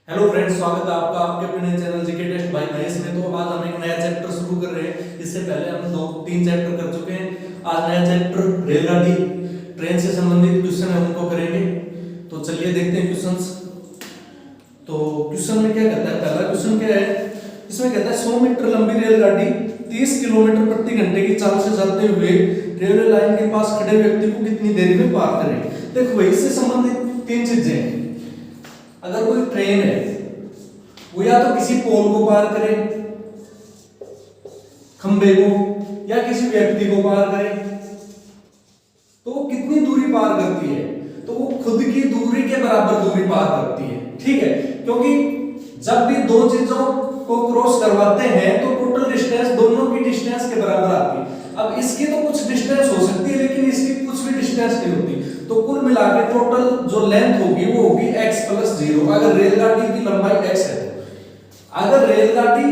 Hello friends, स्वागत है आपका आपके अपने नए channel GK test by Mahesh में। तो आज हम एक नया चैप्टर शुरू कर रहे हैं। इससे पहले हम 2-3 चैप्टर कर चुके हैं। आज नया चैप्टर रेलगाड़ी ट्रेन से संबंधित क्वेश्चन है उनको करेंगे। तो चलिए देखते हैं क्वेश्चंस। तो क्वेश्चन में क्या कहता है, पहला क्वेश्चन क्या है, इसमें कहता है 100 मीटर लंबी रेलगाड़ी 30 किलोमीटर प्रति घंटे की चाल से चलते हुए रेलवे लाइन के पास खड़े व्यक्ति को कितनी देरी में पार करें। देखो इससे संबंधित तीन चीजें हैं। अगर कोई ट्रेन है वो या तो किसी पोल को पार करे, खंबे को, या किसी व्यक्ति को पार करे, तो वो कितनी दूरी पार करती है, तो वो खुद की दूरी के बराबर दूरी पार करती है। ठीक है, क्योंकि जब भी दो चीजों को क्रॉस करवाते हैं तो टोटल डिस्टेंस दोनों की डिस्टेंस के बराबर आती है। अब इसकी तो कुछ डिस्टेंस हो सकती है लेकिन इसकी कुछ भी डिस्टेंस नहीं होती, तो कुल मिला के टोटल जो लेंथ होगी वो होगी x + 0। अगर रेलगाड़ी की लंबाई x है, अगर रेलगाड़ी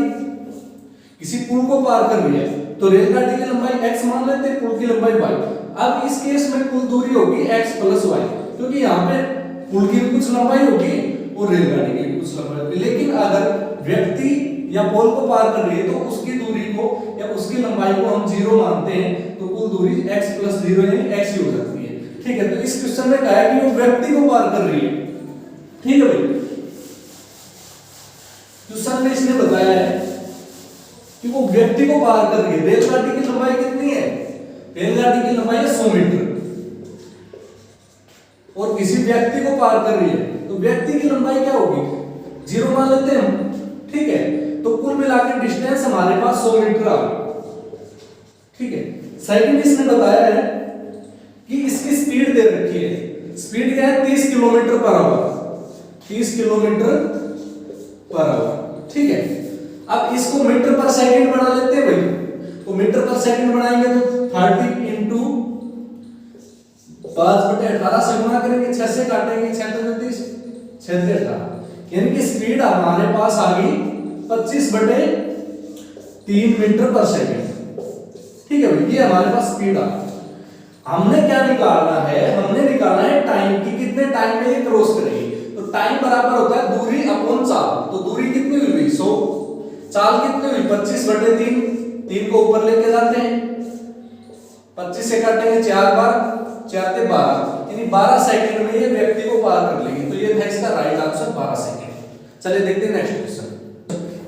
किसी पुल को पार कर रही है तो रेलगाड़ी की लंबाई x मान लेते हैं, पुल की लंबाई y। अब इस केस में कुल दूरी होगी x + y, क्योंकि यहाँ पे पुल की भी कुछ लंबाई होगी और रेलगाड़ी की भी कुछ लंबाई होगी। लेकिन अगर व्यक्ति या पोल को पार कर रही है तो उसकी दूरी को या उसकी लंबाई को हम 0 मानते हैं, तो कुल दूरी x + 0 यानी x ही हो जाती है। ठीक है, तो इस क्वेश्चन में कहा है कि वो व्यक्ति को पार कर रही है। ठीक है भाई, क्वेश्चन में इसने बताया है कि वो व्यक्ति को पार कर रही है। रेलगाड़ी की लंबाई कितनी है, रेलगाड़ी की लंबाई है 100 मीटर और किसी व्यक्ति को पार कर रही है, तो व्यक्ति की लंबाई क्या होगी, 0 मान लेते हैं हम। ठीक है, तो कुल मिलाकर डिस्टेंस हमारे पास 100 मीटर आ गई। ठीक है, सेकंड इसने बताया है कि इसकी स्पीड दे रखी है। स्पीड क्या है, 30 kilometre per hour, 30 kilometre per hour. ठीक है, अब इसको मीटर पर सेकंड बना लेते हैं भाई। तो मीटर पर सेकंड बनाएंगे तो 30 इंटू 5/18 से गुणा करेंगे, 6 से काटेंगे, 6 × 30, 6 × 18, यानी कि स्पीड हमारे पास आ गई 25/3 मीटर पर सेकंड। ठीक है भाई, ये हमारे पास स्पीड आ गई। हमने क्या निकालना है, हमने निकालना है टाइम की, कितने टाइम में ये क्रॉस करेगी। तो टाइम बराबर होता है दूरी अपॉन चाल। तो दूरी कितनी हुई 100, चाल कितनी हुई 25/3, 3 को ऊपर लेके जाते हैं, 25 से काटेंगे 4 बार, 4 × 12, यानी 12 सेकंड में ये व्यक्ति को पार कर लेगी। तो ये था इसका राइट आंसर 12 सेकंड। चलिए देखते हैं नेक्स्ट क्वेश्चन।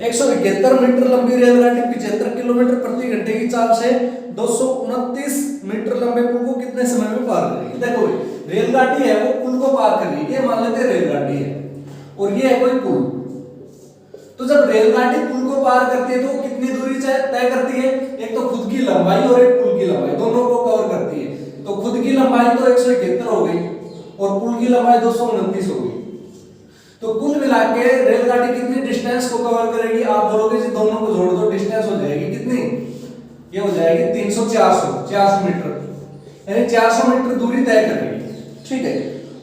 171 मीटर लंबी रेलगाड़ी 75 किलोमीटर प्रति घंटे की चाल से 229 मीटर लंबे पुल को कितने समय में पार करेगी। देखो रेलगाड़ी है वो पुल को पार कर रही है, ये मान लेते हैं रेलगाड़ी है और ये है कोई पुल। तो जब रेलगाड़ी पुल को पार करती है तो कितनी दूरी तय करती है, एक तो खुद की लंबाई और एक पुल की लंबाई, दोनों को कवर करती है। तो खुद की लंबाई तो 171 हो गई और पुल की लंबाई 229 हो गई। तो कुल मिला के रेलगाड़ी कितनी डिस्टेंस को कवर करेगी, आप बोलोगे जी दोनों को जोड़ दो, डिस्टेंस हो जाएगी कितनी, ये हो जाएगी 400 मीटर, यानी 400 मीटर दूरी तय करेगी। ठीक है,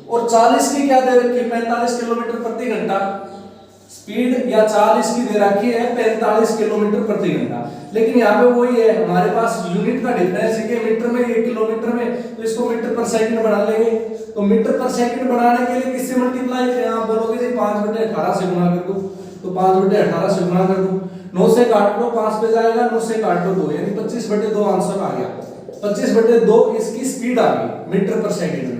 और 40 की क्या दे रखी है, 45 किलोमीटर प्रति घंटा स्पीड, या 40 की दे रखी है 45 किलोमीटर प्रति घंटा। लेकिन यहाँ पे वही है, हमारे पास यूनिट का डिफरेंस है कि मीटर में, ये किलोमीटर में, तो इसको मीटर पर सेकंड बना लेंगे। तो मीटर पर सेकंड बनाने के लिए किससे मल्टीप्लाई करें, आप बोलोगे जी 5/18 से गुणा कर दो, तो 5/18 से गुणा कर दो, 9 से काट लो 5 पे जाएगा, 9 से काट लो 2, यानी 25/2 आंसर आ गया। 25/2 इसकी स्पीड आ गई मीटर पर सेकंड में।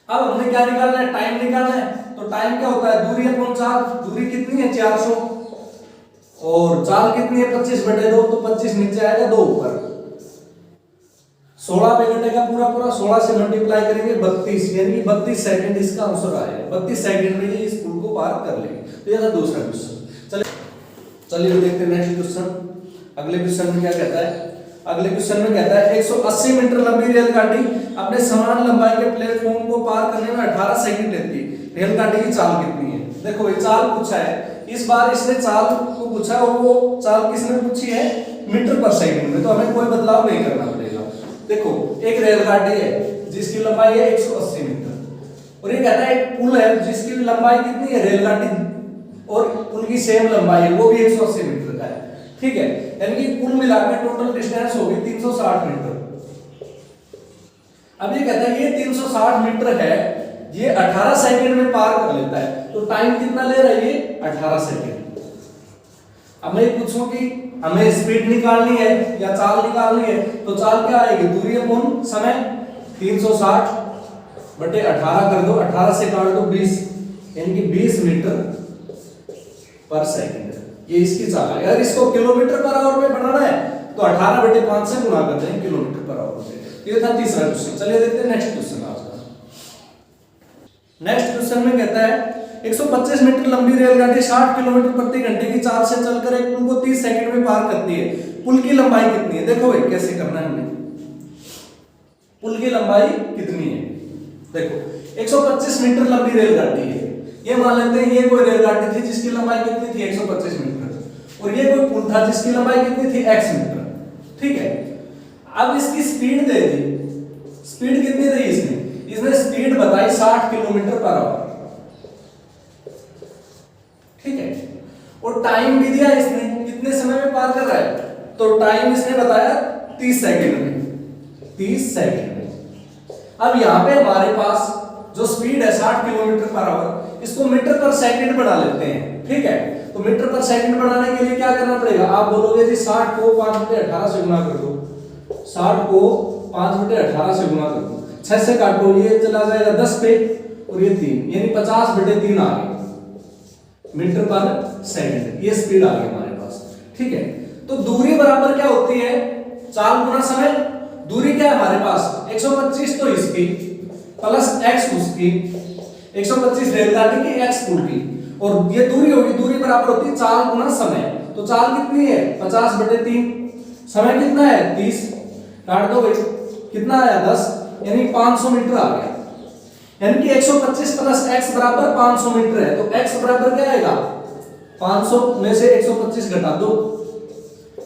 अब हमने क्या निकालना है, टाइम निकालना है। तो टाइम क्या होता है, दूरी अपॉन चाल। दूरी कितनी है 400 और चाल कितनी है 25/2, तो 25 नीचे आएगा 2 ऊपर, 16 पे घटेगा पूरा पूरा, 16 से मल्टीप्लाई करेंगे 32, यानी कि 32 सेकंड इसका आंसर आएगा। 32 सेकंड में ये इस पुल को पार कर लेंगे। तो ये था दूसरा क्वेश्चन। चलिए देखते हैं नेक्स्ट क्वेश्चन। अगले क्वेश्चन में क्या कहता है, अगले क्वेश्चन में कहता है 180 मीटर लंबी रेलगाड़ी अपने समान लंबाई के प्लेटफॉर्म को पार करने में 18 सेकंड लेती है। रेलगाड़ी की चाल कितनी है। देखो ये चाल पूछा है, इस बार इसने चाल को पूछा और वो चाल किसने पूछी है, मीटर पर सेकंड में। तो हमें कोई बदलाव नहीं करना पड़ेगा। देखो एक रेलगाड़ी है जिसकी लंबाई है 180 मीटर और ये कहता है एक पुल है जिसकी लंबाई कितनी है, रेलगाड़ी और पुल की सेम लंबाई है, वो भी 180 मीटर का है। ठीक है, यानी कि कुल मिलाकर टोटल डिस्टेंस होगी 360 मीटर। अब ये कहता है ये 360 मीटर है ये 18 सेकंड में पार कर लेता है, तो टाइम कितना ले रहा है ये 18 सेकंड। अब मैं पूछूं कि हमें स्पीड निकालनी है या चाल निकालनी है, तो चाल क्या आएगी, दूरी अपॉन समय 360 बटे 18 कर दो, 18 से काट दो 20, यानी कि 20 मीटर पर सेकंड, ये इसकी चाल है। अगर इसको किलोमीटर पर आवर में बनाना है तो 18 बटे 5 से गुणा करते हैं किलोमीटर पर आवर से। ये था तीसरा क्वेश्चन। चलिए देखते हैं नेक्स्ट क्वेश्चन आज का। नेक्स्ट क्वेश्चन में कहता है 125 मीटर लंबी रेलगाड़ी 60 किलोमीटर प्रति घंटे की चाल से चलकर एक पुल को 30 सेकंड में पार करती है, पुल की लंबाई कितनी है? देखो भाई कैसे करना है हमें, पुल की लंबाई कितनी है। देखो 125 मीटर लंबी रेलगाड़ी है, ये मान लेते हैं ये कोई रेलगाड़ी थी जिसकी लंबाई कितनी थी 125 मीटर, और ये कोई पुल था जिसकी लंबाई कितनी थी x मीटर, ठीक है। अब इसकी स्पीड दे दी, स्पीड कितनी दी इसने स्पीड बताई 60 किलोमीटर पर आवर, ठीक है, और टाइम भी दिया इसने कितने समय में पार कर रहा है, तो टाइम इसने बताया 30 सेकंड में, 30 सेकंड में। अब यहाँ पे हमारे पास जो स्पीड है 60 किलोमीटर पर आवर, इसको मीटर पर सेकंड बना लेते हैं, ठीक है। तो मीटर पर सेकंड बनाने के लिए क्या करना पड़ेगा, आप बोलोगे जी 60 को 5 बटे 18 से गुणा कर दो, 60 को 5 बटे 18 से गुणा कर दो, 6 से काटो, ये चला जाएगा 10 पे और ये 3, यानी 50 बटे 3 आ गए मीटर पर सेकंड, ये स्पीड आ गई हमारे पास, ठीक है। तो दूरी बराबर क्या होती है, चाल गुना समय। दूरी क्या है हमारे पास 125 तो इसकी प्लस x उसकी, 125 रेलगाड़ी की x पुल की, और ये दूरी होगी, दूरी बराबर होती है चाल गुना समय। तो चाल कितनी है 50 बटे 3, समय कितना है 30, काट दो भाई, कितना आया 10, यानी 500 मीटर आ गया, यानी कि 125 प्लस x बराबर 500 मीटर है। तो x बराबर क्या आएगा, 500 में से 125 घटा दो,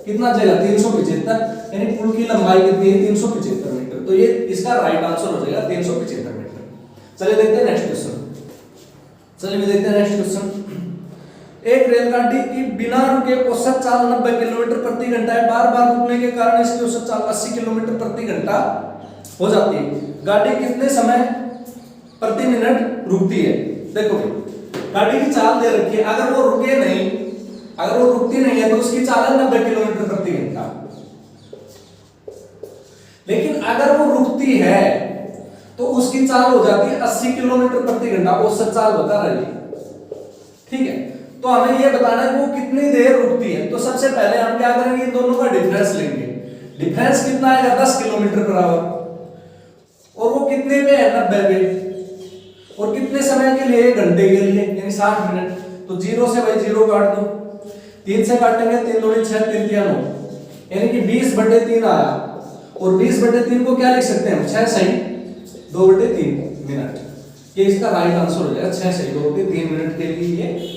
कितना जाएगा 375, यानी पुल की लंबाई कितनी है 375 मीटर। तो ये इसका राइट आंसर हो जाएगा 375 मीटर। चलिए देखते हैं नेक्स्ट क्वेश्चन। चलिए देखते हैं नेक्स्ट क्वेश्चन। एक रेलगाड़ी की बिना रुके औसत चाल 90 किलोमीटर प्रति घंटा है, बार बार रुकने के कारण इसकी औसत चाल 80 किलोमीटर प्रति घंटा हो जाती है। गाड़ी कितने समय प्रति मिनट रुकती है? देखो गाड़ी की चाल दे रखी है, अगर वो रुके नहीं, अगर वो रुकती नहीं है तो उसकी चाल है 90 किलोमीटर प्रति घंटा, लेकिन अगर वो रुकती है तो उसकी चाल हो जाती है 80 किलोमीटर प्रति घंटा, औसत चाल बता रही है, ठीक है। तो हमें ये बताना है कि वो कितनी देर रुकती है। तो सबसे पहले हम क्या करेंगे, इन दोनों का डिफरेंस लेंगे। डिफरेंस कितना आएगा 10 किलोमीटर पर आवर, और वो कितने पे है 90 पे, और कितने समय के लिए, घंटे के लिए, यानी 60 मिनट। तो 0 से भाई 0 काट दो, 3 से काटेंगे 3 दूनी 6, 3 तिया 9, यानी कि 20 बटे 3 आया, और 20 बटे 3 को क्या लिख सकते हैं 6 सही 2 बटे 3 मिनट, ये इसका राइट आंसर हो जाएगा। 6 सही 2 बटे 3 मिनट के लिए ये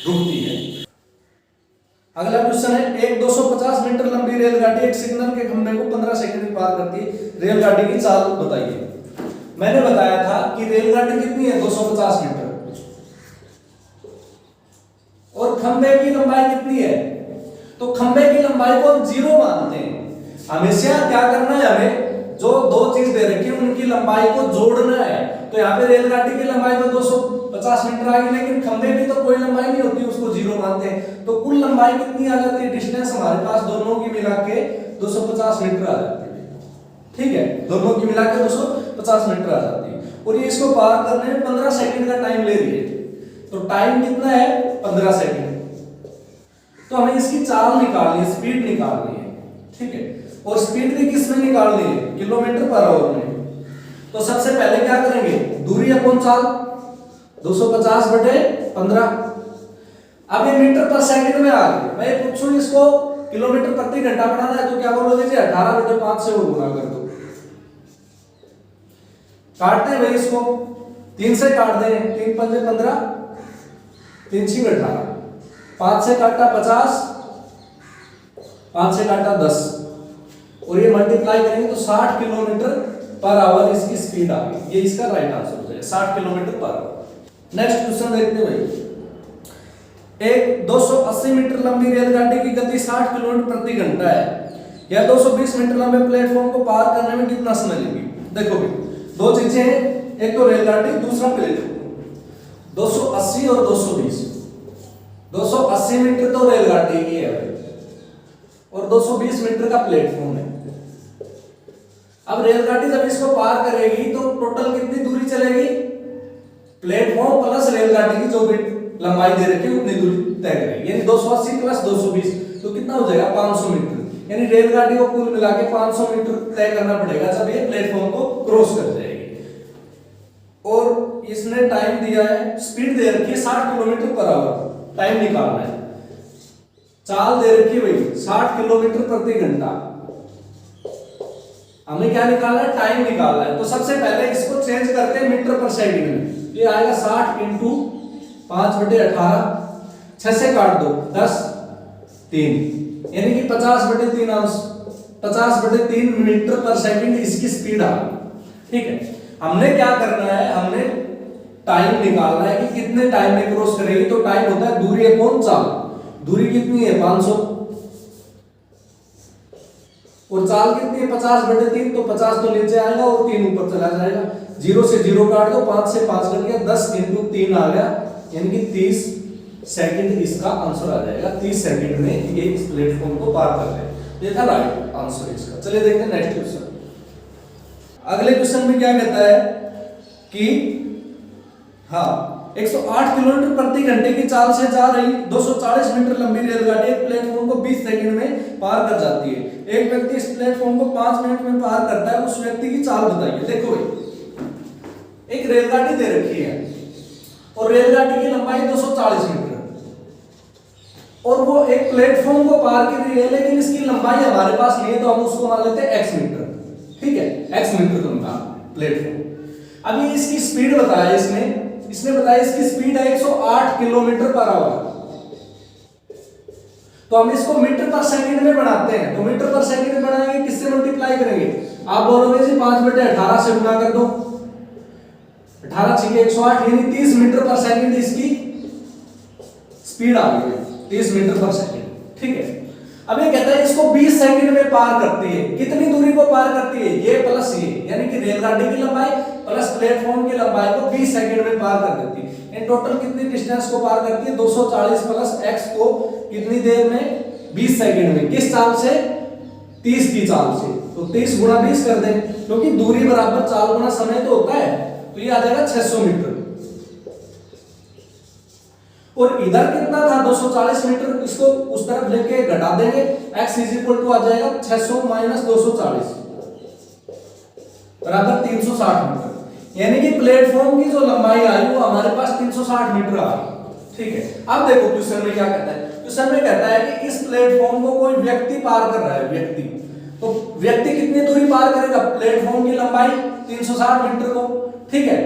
रुकती है। अगला क्वेश्चन है, एक 250 मीटर लंबी रेलगाड़ी एक सिग्नल के खंभे को 15 सेकंड में पार करती है, रेलगाड़ी की चाल बताइए। मैंने बताया था कि रेलगाड़ी कितनी है 250 मीटर, और खंभे की लंबाई कितनी है, तो खंभे की लंबाई को हम 0 मानते हैं। हमेशा क्या करना है, हमें जो दो चीज दे रखी है उनकी लंबाई को जोड़ना है। तो यहाँ पे रेलगाड़ी की लंबाई तो 250 मीटर आ गई, लेकिन खंभे की तो कोई लंबाई नहीं होती, उसको 0 मानते हैं। तो कुल लंबाई कितनी आ जाती है, डिस्टेंस हमारे पास दोनों की मिला के 250 मीटर आ जाती है, ठीक है, दोनों की मिला के 250 मीटर आ जाती है। और ये इसको पार करने में 15 सेकंड का टाइम ले रही है, तो टाइम कितना है 15 सेकंड। तो हमें इसकी चाल निकालनी है, स्पीड निकालनी है, ठीक है, और स्पीड भी किस में निकालनी है, किलोमीटर पर आवर में। तो सबसे पहले क्या करेंगे, दूरी अपॉन चाल 250 बटे 15। अब ये मीटर पर सेकंड में आ गए, मैं पूछूं इसको किलोमीटर प्रति घंटा बनाना है तो क्या बोलोगे जी 18 बटे 5 से वो गुणा कर दो। काटते हैं भाई इसको, 3 से काट दें, 3 पंजे 15, 3 छीक 18, 5 से काटा 50, 5 से काटा 10, और ये मल्टीप्लाई करेंगे तो 60 किलोमीटर पर आवर इसकी स्पीड आ गई। ये इसका राइट आंसर हो जाएगा 60 kilometre per hour. Next question देखते हैं भाई। एक 280 मीटर लंबी रेलगाड़ी की गति 60 किलोमीटर प्रति घंटा है, या 220 मीटर लंबे प्लेटफॉर्म को पार करने में कितना समय लगेगा? देखो भाई दो चीजें हैं, एक तो रेलगाड़ी, दूसरा प्लेटफॉर्म। 280 और 220, 280 मीटर तो रेलगाड़ी की है और 220 मीटर का प्लेटफॉर्म है। अब रेलगाड़ी जब इसको पार करेगी तो टोटल कितनी दूरी चलेगी, प्लेटफॉर्म प्लस रेलगाड़ी की जो भी लंबाई दे रखी है उतनी दूरी तय करेगी, यानी 280 प्लस 220 तो कितना हो जाएगा 500 मीटर। यानी रेलगाड़ी को कुल मिला के 500 मीटर तय करना पड़ेगा जब ये प्लेटफॉर्म को क्रॉस कर जाएगी। और इसने टाइम दिया है, स्पीड दे रखी है 60 किलोमीटर पर आवर, टाइम निकालना है। चाल दे रखी है भाई 60 किलोमीटर प्रति घंटा, हमें क्या निकालना है, टाइम निकालना है। तो सबसे पहले इसको चेंज करते हैं मीटर पर सेकंड में। ये आएगा 60 इंटू 5/18, 6 से काट दो 10, 3, यानी कि 50/3 अंश, 50/3 मीटर पर सेकंड इसकी स्पीड आ गई। ठीक है, हमने क्या करना है, हमने टाइम निकालना है कि कितने टाइम में क्रॉस करेगी। तो टाइम होता है दूरी अपॉन चाल, दूरी कितनी है 500 और चाल कितनी है 50/3, तो 50 तो नीचे आएगा और 3 ऊपर चला जाएगा। 0 से 0 काट दो, 5 से 5 कट गया, 10 इंटू 3 आ गया, यानी कि 30 सेकंड इसका आंसर आ जाएगा। 30 सेकंड में ये इस प्लेटफॉर्म को पार कर ले, ये था राइट आंसर इसका। चलिए देखते हैं नेक्स्ट क्वेश्चन। अगले क्वेश्चन में क्या कहता है कि हाँ 108 किलोमीटर प्रति घंटे की चाल से जा रही 240 मीटर लंबी रेलगाड़ी एक प्लेटफॉर्म को 20 सेकंड में पार कर जाती है। एक व्यक्ति इस प्लेटफॉर्म को 5 मिनट में पार करता है, उस व्यक्ति की चाल बताइए। देखो भाई, एक रेलगाड़ी दे रखी है और रेलगाड़ी की लंबाई 240 मीटर और वो एक प्लेटफॉर्म को पार कर रही है, लेकिन इसकी लंबाई हमारे पास नहीं है तो हम उसको मान लेते हैं x मीटर। ठीक है, x मीटर लंबा प्लेटफॉर्म। अभी इसकी स्पीड बताया इसने बताया इसकी स्पीड है 108 किलोमीटर पर आवर। तो हम इसको मीटर पर सेकंड में बढ़ाते हैं, तो मीटर पर सेकंड में बढ़ाएंगे किससे मल्टीप्लाई करेंगे, आप बोलोगे जी 5/18 से गुणा कर दो, 18 6 108 यानी 30 मीटर पर सेकंड इसकी स्पीड आ गई है, 30 मीटर पर सेकंड। ठीक है, अब ये कहता है इसको 20 सेकंड में पार करती है। कितनी दूरी को पार करती है, ये प्लस ये, यानी कि रेलगाड़ी की लंबाई प्लस प्लेटफॉर्म की लंबाई को 20 सेकंड में पार कर देती है। इन टोटल कितनी डिस्टेंस को पार करती है, 240 प्लस x को कितनी देर में, 20 सेकंड में। किस चाल से, 30 की चाल से। तो 30 गुणा 20 कर दें, क्योंकि दूरी बराबर चाल गुणा समय तो होता है, तो ये आ जाएगा 600 मीटर। और इधर कितना था 240 मीटर, इसको उस तरफ लेके घटा देंगे, x आ जाएगा 600 माइनस 240 बराबर 360 मीटर। यानी कि प्लेटफॉर्म की जो लंबाई आई वो हमारे पास 360 मीटर आ गई। ठीक है, अब देखो क्वेश्चन में क्या कहता है, क्वेश्चन में कहता है कि इस प्लेटफॉर्म को कोई व्यक्ति पार कर रहा है, व्यक्ति। तो व्यक्ति कितनी दूरी पार करेगा, प्लेटफॉर्म की लंबाई 360 मीटर को। ठीक है,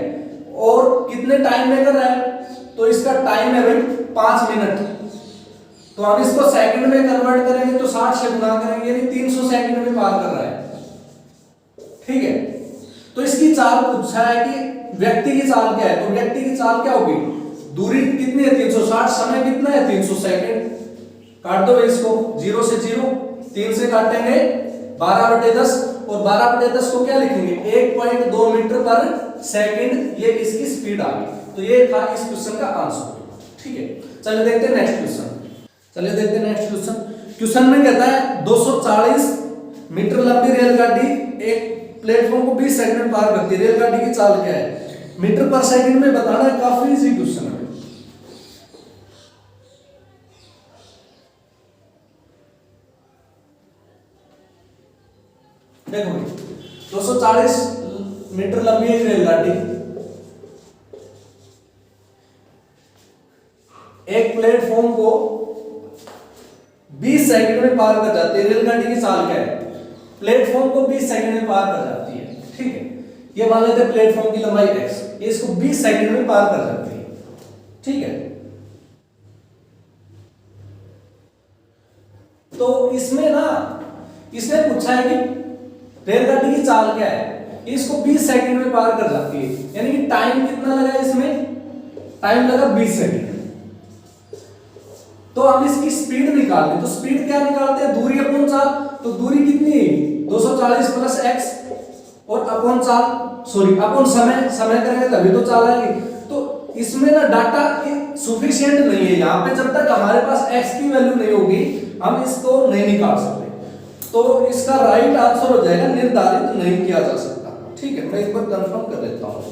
और कितने टाइम में कर रहा है, तो इसका टाइम है भाई 5 मिनट। तो हम इसको सेकंड में कन्वर्ट करेंगे तो 60 से गुणा करेंगे, यानी 300 सेकंड में पार कर रहा है। ठीक है, तो इसकी चाल पूछा है कि व्यक्ति की चाल क्या है, तो व्यक्ति की चाल क्या होगी, दूरी कितनी है 360, समय कितना है 300 सेकंड। काट दो इसको, 0 से 0, 3 से काटेंगे 12/10 और 12/10 को क्या लिखेंगे 1.2 मीटर पर सेकंड, ये इसकी स्पीड आ गई। तो ये था इस क्वेश्चन का आंसर। ठीक है, चलिए देखते हैं नेक्स्ट क्वेश्चन। क्वेश्चन में कहता है 240 मीटर लंबी रेलगाड़ी एक प्लेटफॉर्म को 20 सेकंड में पार करती है, रेलगाड़ी की चाल क्या है, मीटर पर सेकंड में बताना है। काफी इजी क्वेश्चन है। देखो 240 मीटर लंबी एक रेलगाड़ी एक प्लेटफॉर्म को 20 सेकंड में पार कर जाती है। रेलगाड़ी की चाल क्या है, प्लेटफॉर्म को 20 सेकंड में पार कर जाती है। ठीक है, ये मान लेते हैं प्लेटफॉर्म की लंबाई x, ये इसको 20 सेकंड में पार कर जाती है। ठीक है, तो इसमें ना इसने पूछा है कि रेलगाड़ी की चाल क्या है, इसको 20 सेकंड में पार कर जाती है, यानी कि टाइम कितना लगा इसमें, टाइम लगा 20 सेकंड। तो हम इसकी स्पीड निकालते, तो स्पीड क्या निकालते हैं, दूरी अपॉन चाल। तो दूरी कितनी है 240 प्लस x, और अपॉन चाल सॉरी अपॉन समय, समय करेंगे तभी तो चाल आएगी। तो इसमें ना डाटा सफिशिएंट नहीं है, यहाँ पे जब तक हमारे पास x की वैल्यू नहीं होगी हम इसको नहीं निकाल सकते। तो इसका राइट आंसर हो जाएगा निर्धारित नहीं किया जा सकता। ठीक है, मैं एक बार कंफर्म कर लेता हूँ।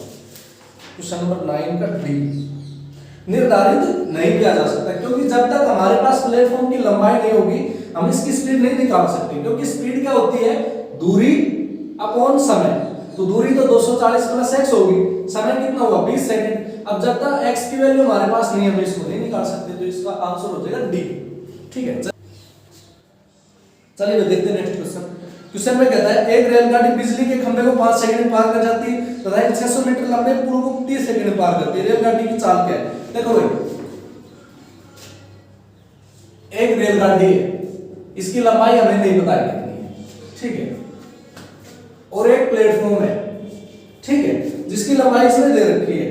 क्वेश्चन नंबर 9 का डी, निर्धारित नहीं किया जा सकता, क्योंकि जब तक हमारे पास प्लेटफॉर्म की लंबाई नहीं होगी हम इसकी स्पीड नहीं निकाल सकते। क्योंकि स्पीड क्या होती है, दूरी अपॉन समय। तो दूरी तो 240 प्लस x होगी, समय कितना हुआ 20 सेकंड। अब जब तक x की वैल्यू हमारे पास नहीं है हम इसको नहीं निकाल सकते, तो इसका आंसर हो जाएगा डी। ठीक है, चलिए देखते हैं नेक्स्ट क्वेश्चन। क्वेश्चन में कहता है एक रेलगाड़ी बिजली के खंभे को 5 सेकंड में पार कर जाती है तथा एक 600 मीटर लंबे पुल को 30 सेकंड में पार करती है। रेलगाड़ी की चाल क्या है? देखो भाई, एक रेलगाड़ी है, इसकी लंबाई हमें नहीं पता है कितनी है, ठीक है, और एक प्लेटफॉर्म है, ठीक है, जिसकी लंबाई इसने दे रखी है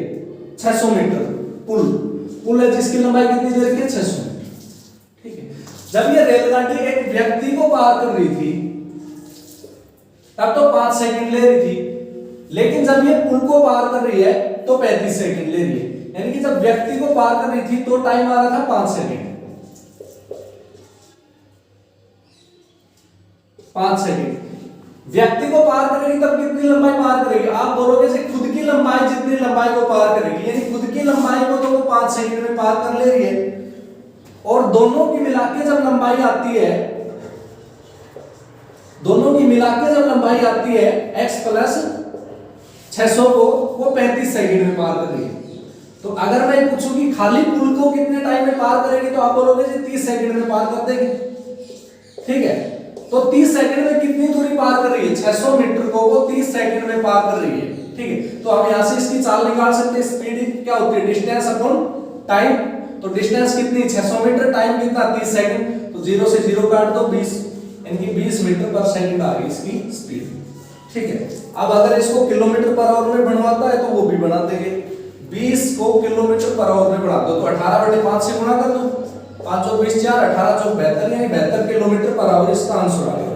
600 मीटर। पुल है जिसकी लंबाई कितनी दे रखी है 600 मीटर। ठीक है, जब ये रेलगाड़ी एक व्यक्ति को पार कर रही थी तब तो 5 सेकंड ले रही थी, लेकिन जब ये पुल को पार कर रही है तो 35 सेकंड ले रही है। यानी कि जब व्यक्ति को पार कर रही थी तो टाइम आ रहा था 5 सेकंड। 5 सेकंड व्यक्ति को पार करेगी तब कितनी लंबाई पार करेगी? आप बोलोगे से खुद की लंबाई जितनी लंबाई को पार करेगी, यानी खुद की लंबाई को तो वो 5 सेकंड में पार कर ले रही है, और दोनों की मिला के जब लंबाई आती है, दोनों की मिला के जब लंबाई आती है x प्लस 600 को, वो 35 सेकंड में पार कर रही है। तो अगर मैं पूछूं कि खाली पुल को कितने टाइम में पार करेगी, तो आप बोलोगे जी 30 सेकंड में पार कर देगी। ठीक है, तो 30 सेकंड में कितनी दूरी पार कर रही है? 600 मीटर को वो 30 सेकंड में पार कर रही है। ठीक है, तो हम यहां से इसकी चाल निकाल सकते हैं। स्पीड क्या होती है? Distance upon time. तो डिस्टेंस कितनी? 600 मीटर, टाइम कितना? 30 सेकंड। तो 0 से 0 काट दो, 20, यानी 20 मीटर पर सेकंड आ गई इसकी स्पीड। ठीक है, अब अगर इसको किलोमीटर पर आवर में बनवाता है तो वो भी बना देंगे। 20 को किलोमीटर पर आवर में बढ़ा दो तो 18/5 से गुणा कर दो, 5 और 20 4, 18 चौक 72, यानी 72 किलोमीटर पर आवर इसका आंसर आ गया।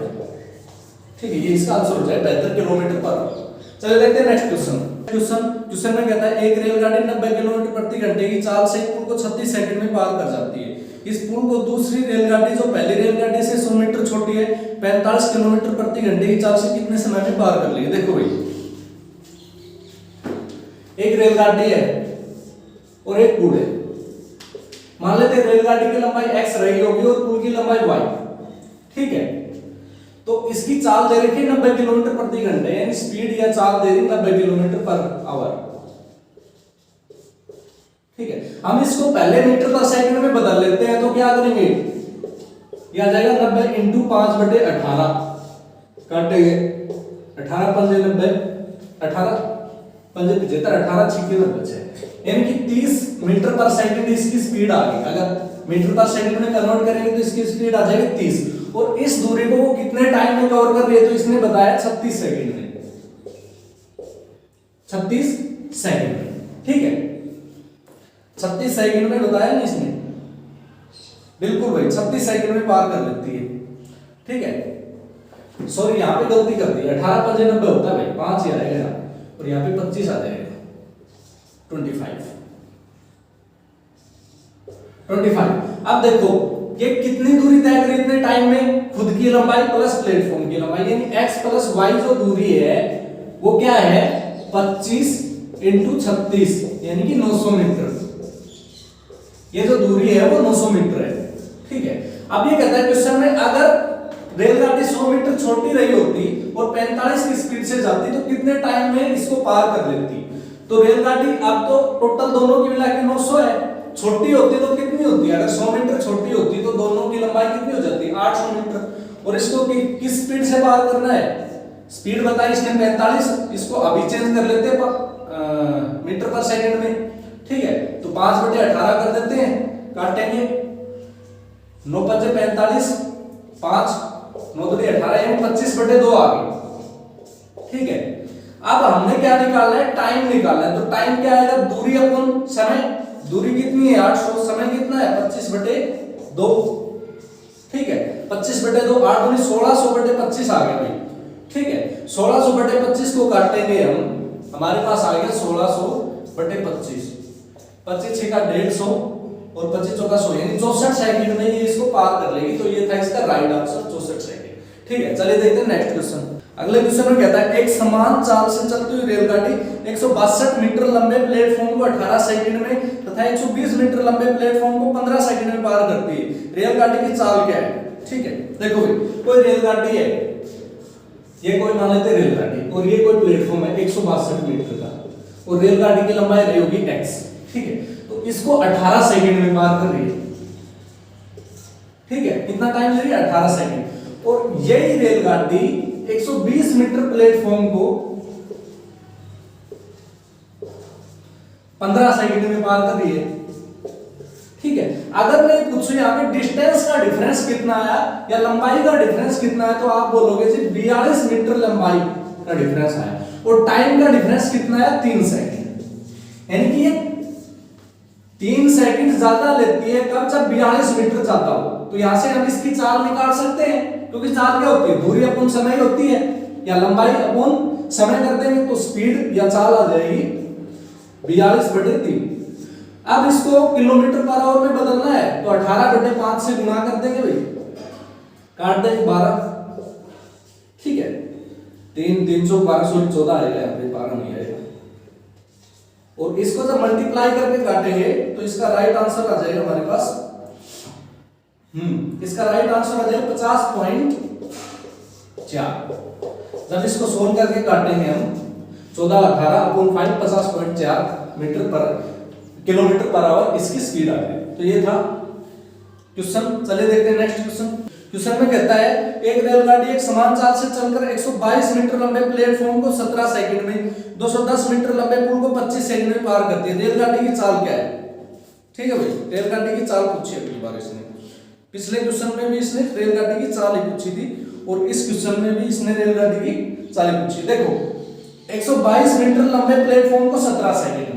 ठीक है, ये इसका आंसर हो जाए 72 किलोमीटर पर आवर। चलिए देखते हैं नेक्स्ट क्वेश्चन में कहता है एक रेलगाड़ी 90 किलोमीटर प्रति घंटे की चाल से पुल को 36 सेकंड में पार कर जाती है। इस पुल को दूसरी रेलगाड़ी जो पहली रेलगाड़ी से 100 मीटर छोटी है 45 किलोमीटर प्रति घंटे की चाल से कितने समय में पार कर लेगी? देखो भाई, एक रेलगाड़ी है और एक पुल है। मान लेते हैं रेलगाड़ी की लंबाई x रही होगी और पुल की लंबाई y। ठीक है, तो इसकी चाल दे रखी है 90 किलोमीटर प्रति घंटे, यानी स्पीड या चाल दे रही 90 किलोमीटर पर आवर। ठीक है, हम इसको पहले मीटर पर सेकंड में बदल लेते हैं, तो क्या करेंगे? ये आ जाएगा 90 इंटू 5/18 काटेंगे, 18 पंजे 90, 18 पंजे 75, 18 छिके 90, यानी कि 30 मीटर पर सेकंड इसकी स्पीड आ गई। अगर मीटर पर सेकंड में कन्वर्ट करेंगे तो इसकी स्पीड आ जाएगी 30, और इस दूरी को वो कितने टाइम में कवर कर रही है? तो इसने बताया 36 सेकंड में, 36 सेकंड में। ठीक है, 36 सेकंड में बताया ना इसने, बिल्कुल भाई 36 सेकंड में पार कर लेती है। ठीक है, सॉरी यहाँ पे गलती कर दी, 18 पंजे 90 होता है भाई, 5 ही आएगा और यहाँ पे 25 आ जाएगा, 25। अब देखो ये कितनी दूरी तय करी इतने टाइम में? खुद की लंबाई प्लस प्लेटफॉर्म की लंबाई, यानी x प्लस y जो दूरी है वो क्या है? 25 इंटू 36, यानी कि 900 मीटर। ये जो दूरी है वो 900 मीटर है। ठीक है, अब ये कहता है क्वेश्चन में अगर रेलगाड़ी 100 मीटर छोटी रही होती और 45 की स्पीड से जाती तो कितने टाइम में इसको पार कर लेती? तो रेलगाड़ी अब तो टोटल दोनों की मिला के 900 है, छोटी होती तो कितनी होती? अगर 100 मीटर छोटी होती तो दोनों की लंबाई कितनी हो जाती? 800 मीटर। और इसको किस स्पीड से पार करना है? स्पीड बताई इसने 45, इसको अभी चेंज कर लेते हैं मीटर पर सेकंड में। ठीक है, तो 5/18 कर देते हैं, काटेंगे, 9 पंजे 45, 5 9 दूनी 18, यानी 25/2 आ गई। ठीक है, अब हमने क्या निकालना है? टाइम निकालना है। तो टाइम क्या आएगा? दूरी अपन समय, दूरी कितनी है 800, समय कितना है 25/2। ठीक है, 25/2, 8 दूनी 1600/25 आ गया भाई। ठीक है, 1600 बटे 25 को काटेंगे हम, हमारे पास आ गया 1600 बटे 25, 25 6 का 150 और 25 चौका 100, यानी 64 सेकंड में ये इसको पार कर लेगी। तो ये था इसका राइट आंसर 64 सेकंड। ठीक है, चलिए देखते हैं नेक्स्ट क्वेश्चन। अगले क्वेश्चन में कहता है एक समान चाल से चलती हुई रेलगाड़ी 162 मीटर लंबे प्लेटफॉर्म को 18 सेकंड में तथा 120 मीटर लंबे प्लेटफॉर्म को 15 सेकंड में पार करती है। रेलगाड़ी की चाल क्या है? ठीक है, देखो भाई, कोई रेलगाड़ी है, ये कोई मान लेते हैं रेलगाड़ी, और ये कोई प्लेटफॉर्म है 162 मीटर का, और रेलगाड़ी की लंबाई रही होगी x। ठीक है, तो इसको 18 सेकंड में पार कर रही है। ठीक है, कितना टाइम ले रही है? 18 सेकंड। और यही रेलगाड़ी 120 मीटर प्लेटफॉर्म को 15 सेकंड में पार कर रही है। ठीक है, अगर मैं पूछूं यहाँ पे डिस्टेंस का डिफरेंस कितना आया या लंबाई का डिफरेंस कितना है, तो आप बोलोगे जी 42 मीटर लंबाई का डिफरेंस आया, और टाइम का डिफरेंस कितना आया? 3 सेकंड। यानी कि ये 3 सेकंड ज्यादा लेती है कब? जब 42 मीटर जाता हो। तो यहां से हम इसकी चाल निकाल सकते हैं, क्योंकि चाल क्या होती है? दूरी अपन समय होती है, या लंबाई अपन समय कर देंगे तो स्पीड या चाल आ जाएगी 42 बटे 3। अब इसको किलोमीटर पर आवर में बदलना है, तो 18 बटे 5 से गुणा कर देंगे भाई, काट देंगे 12। ठीक है, 3 3 चौक 12 16 14 आएगा, यहाँ पे 12 नहीं आएगा। और इसको जब मल्टीप्लाई करके काटेंगे तो इसका राइट आंसर आ जाएगा हमारे पास, इसका राइट आंसर आ जाएगा 50.4। जब इसको सोल्व करके काटेंगे हम 14 18 अपॉन 5 50.4 मीटर पर किलोमीटर पर आवर इसकी स्पीड आ गई। तो ये था क्वेश्चन। चलिए देखते हैं नेक्स्ट क्वेश्चन। क्वेश्चन में कहता है एक रेलगाड़ी एक समान चाल से चलकर 122 मीटर लंबे प्लेटफॉर्म को 17 सेकंड में, 210 मीटर लंबे पुल को 25 सेकंड में पार करती है। रेलगाड़ी की चाल क्या है? ठीक है भाई, रेलगाड़ी की चाल पूछी अगली बार इसने, पिछले क्वेश्चन में भी इसने रेलगाड़ी की चाल ही पूछी थी, और इस क्वेश्चन में भी इसने रेलगाड़ी की चाल ही पूछी। देखो 122 मीटर लंबे प्लेटफॉर्म को 17 सेकंड में,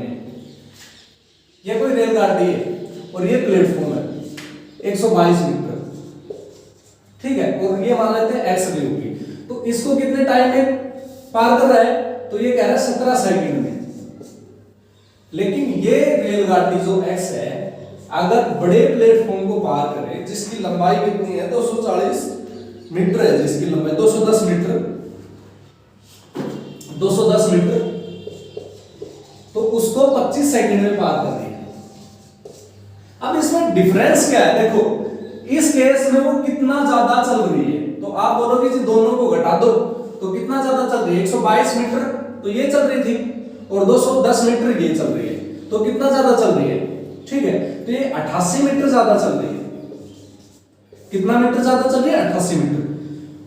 ये कोई रेलगाड़ी है और ये प्लेटफॉर्म है 122 मीटर। ठीक है, और ये मान लेते हैं x दी होगी, तो इसको कितने टाइम में पार कर रहा है? तो ये कह रहा है 17 सेकंड में। लेकिन ये रेलगाड़ी जो x है, अगर बड़े प्लेटफॉर्म को पार करे जिसकी लंबाई कितनी है? 240 मीटर है, जिसकी लंबाई 210 मीटर, 210 मीटर, तो उसको 25 सेकंड में पार कर रही है। अब इसमें डिफरेंस क्या है? देखो इस केस में वो कितना ज्यादा चल रही है, तो आप बोलोगे जी दोनों को घटा दो, तो कितना ज्यादा चल रही है? 122 मीटर तो ये चल रही थी, और 210 मीटर ये चल रही है, तो कितना ज्यादा चल रही है? ठीक है, तो ये 88 मीटर ज्यादा चल रही है। कितना मीटर ज्यादा चल रही है? 88 मीटर।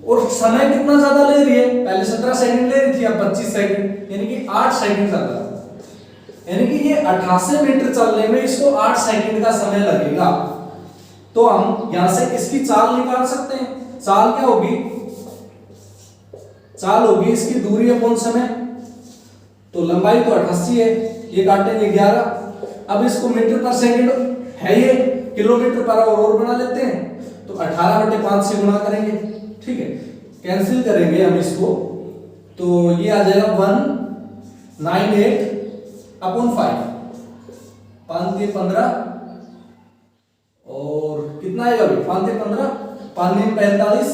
और समय कितना ज्यादा ले रही है? पहले 17 सेकंड ले रही थी, अब 25 सेकंड, यानी कि 8 सेकंड ज्यादा। यानी कि ये 88 मीटर चलने में इसको 8 सेकंड का समय लगेगा। तो हम यहां से इसकी चाल निकाल सकते हैं। चाल क्या होगी? चाल होगी इसकी दूरी अपॉन समय, तो लंबाई तो 88 है, ये काटेंगे 11। अब इसको मीटर पर सेकंड है, ये किलोमीटर पर आवर और बना लेते हैं, तो 18 बटे 5 से गुणा करेंगे। ठीक है, कैंसिल करेंगे हम इसको, तो ये आ जाएगा 198 अपॉन 5, 5 के 15, और कितना आएगा भाई? 5 के 15, 5 में 45,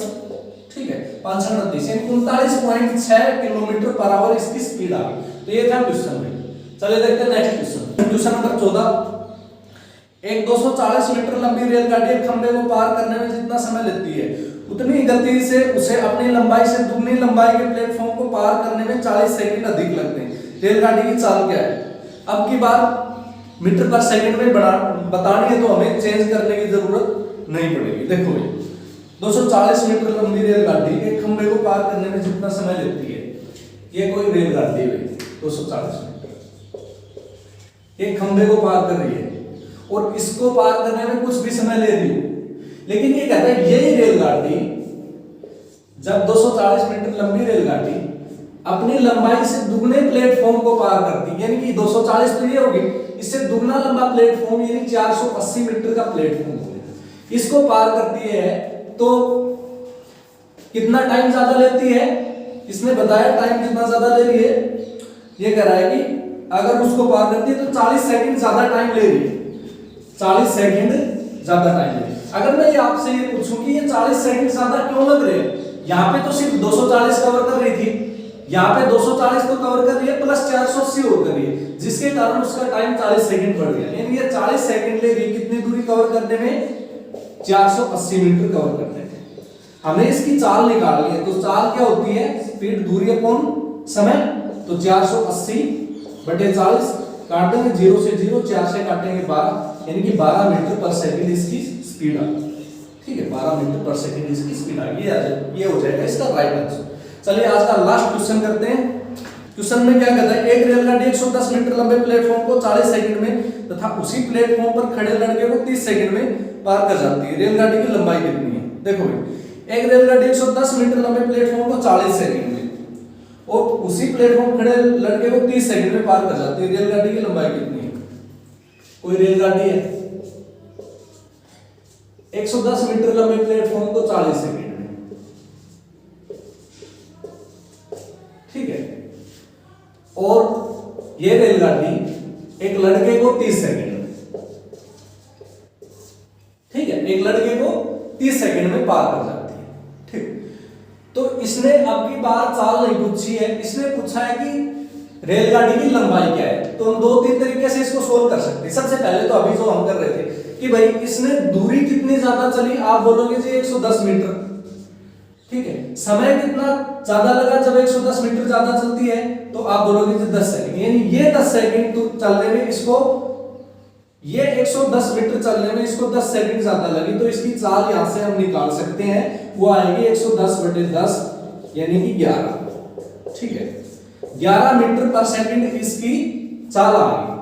ठीक है, 5 39, 39.6 किलोमीटर पर आवर इसकी स्पीड आ गई। तो ये था क्वेश्चन में। चलिए देखते हैं नेक्स्ट क्वेश्चन। Question number 14। एक 240 मीटर लंबी रेलगाड़ी एक खंभे को पार करने में जितना समय लेती है, उतनी गति से उसे अपनी लंबाई से दुगनी लंबाई के प्लेटफॉर्म को पार करने में 40 सेकंड अधिक लगते हैं। रेलगाड़ी की चाल क्या है? अब की बार मीटर पर सेकंड में बतानी है, तो हमें चेंज करने की जरूरत नहीं पड़ेगी। देखो भाई, 240 मीटर लंबी रेलगाड़ी एक खंभे को पार करने में जितना समय लेती है, ये कोई रेलगाड़ी है 240 मीटर, एक खंभे को पार कर रही है, और इसको पार करने में कुछ भी समय ले रही है। लेकिन ये कहता है यही रेलगाड़ी जब 240 मीटर लंबी रेलगाड़ी अपनी लंबाई से दुगने प्लेटफॉर्म को पार करती है, यानी कि 240 तो ये होगी, इससे दुगना लंबा प्लेटफॉर्म यानी 480 मीटर का प्लेटफॉर्म होगा, इसको पार करती है, तो कितना टाइम ज्यादा लेती है? इसने बताया टाइम कितना ज्यादा ले रही है, ये कह रहा है कि अगर उसको पार करती है तो 40 सेकंड ज्यादा टाइम ले रही है, 40 सेकंड ज्यादा टाइम ले रही है। अगर मैं आपसे ये पूछूं कि ये 40 सेकंड ज्यादा क्यों लग रहे हैं, यहाँ पे तो सिर्फ 240 कवर कर रही थी, यहाँ पे 240 तो कवर कर रही है प्लस 480 और कर रही है, जिसके कारण उसका टाइम 40 सेकंड बढ़ गया। यानी ये 40 सेकंड ले रही, कितनी दूरी कवर करने में, 480 मीटर कवर करने में। हमें इसकी चाल निकालनी है, तो चाल क्या होती है, स्पीड दूरी अपॉन समय, तो 480 बटे 40 काट देंगे 0 से 0, 4 से काटेंगे 12, यानी कि 12 मीटर पर सेकंड इसकी स्पीड आ गई। ठीक है, 12 मीटर पर सेकंड इसकी स्पीड आ गई, ये हो जाएगा इसका राइट आंसर। चलिए आज का लास्ट क्वेश्चन करते हैं। क्वेश्चन में क्या कहता है, एक रेलगाड़ी 110 मीटर लंबे प्लेटफॉर्म को 40 सेकंड में तथा उसी प्लेटफॉर्म पर खड़े लड़के को 30 सेकंड में पार कर जाती है। रेलगाड़ी की लंबाई कितनी है? देखो भाई, एक रेलगाड़ी 110 मीटर लंबे प्लेटफॉर्म को 40 सेकंड में और उसी प्लेटफॉर्म खड़े लड़के को 30 सेकंड में पार कर जाती है। रेलगाड़ी की लंबाई कितनी है? कोई रेलगाड़ी है 110 मीटर लंबे प्लेटफॉर्म को 40 सेकंड में, ठीक है, और ये रेलगाड़ी एक लड़के को 30 सेकंड में, ठीक है, एक लड़के को 30 सेकंड में पार कर जाती है। ठीक, तो इसने अब की बार चाल नहीं पूछी है, इसने पूछा है कि रेलगाड़ी की लंबाई क्या है। तो हम 2-3 तरीके से इसको सोल्व कर सकते हैं। सबसे पहले तो अभी जो हम कर रहे थे कि भाई इसने दूरी कितनी ज्यादा चली, आप बोलोगे जी 110 मीटर, ठीक है, समय कितना ज्यादा लगा जब 110 मीटर ज्यादा चलती है, तो आप बोलोगे जी 10 सेकंड, यानी ये 10 सेकंड तो चलने में इसको, ये 110 मीटर चलने में इसको 10 सेकंड ज्यादा लगी, तो इसकी चाल यहां से हम निकाल सकते हैं, वो आएगी 110 बटे 10 यानी कि 11, ठीक है, 11 मीटर पर सेकंड इसकी चाल आ गई।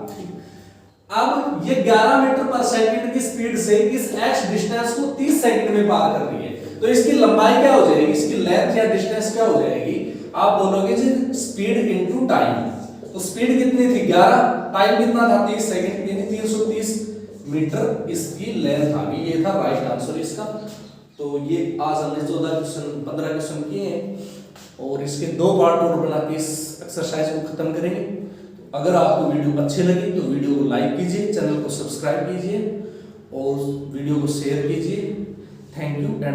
अब ये 11 मीटर पर सेकंड की स्पीड से इस x डिस्टेंस को 30 सेकंड में पार कर रही है, तो इसकी लंबाई क्या हो जाएगी, इसकी लेंथ या डिस्टेंस क्या हो जाएगी, आप बोलोगे जी स्पीड इनटू टाइम। तो स्पीड कितनी थी 11, टाइम कितना था 30 सेकंड, यानी 330 मीटर इसकी लेंथ आ गई। ये था राइट आंसर इसका। तो ये आज हमने 15 क्वेश्चन किए हैं और इसके 2 पार्ट और बना के इस एक्सरसाइज को खत्म करेंगे। अगर आपको वीडियो अच्छी लगी तो वीडियो को लाइक कीजिए, चैनल को सब्सक्राइब कीजिए और वीडियो को शेयर कीजिए। Thank you and